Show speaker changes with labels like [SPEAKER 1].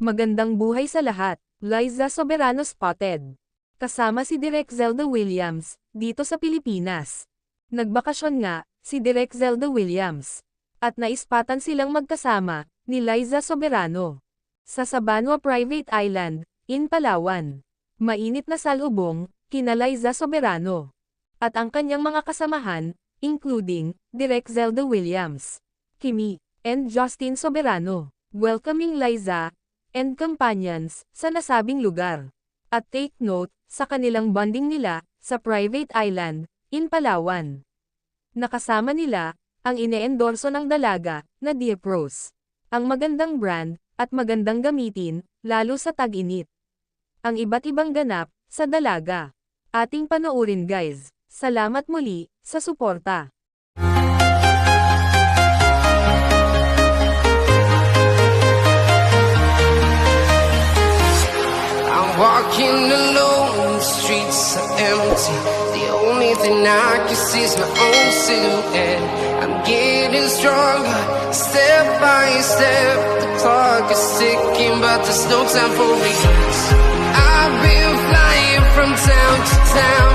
[SPEAKER 1] Magandang buhay sa lahat, Liza Soberano spotted. Kasama si Direk Zelda Williams, dito sa Pilipinas. Nagbakasyon nga, si Direk Zelda Williams. At naispatan silang magkasama, ni Liza Soberano. Sa Sabanwa Private Island, in Palawan. Mainit na salubong, kina Liza Soberano. At ang kanyang mga kasamahan, including, Direk Zelda Williams, Kimi, and Justin Soberano. Welcoming Liza and companions sa nasabing lugar. At take note sa kanilang bonding nila sa private island in Palawan. Nakasama nila ang ine-endorso ng dalaga na Deep Rose. Ang magandang brand at magandang gamitin lalo sa tag-init. Ang iba't ibang ganap sa dalaga. Ating panoorin guys. Salamat muli sa suporta.
[SPEAKER 2] Walking alone, the streets are empty. The only thing I can see is my own silhouette. I'm getting stronger, step by step. The clock is ticking, but there's no time for regrets. I've been flying from town to town,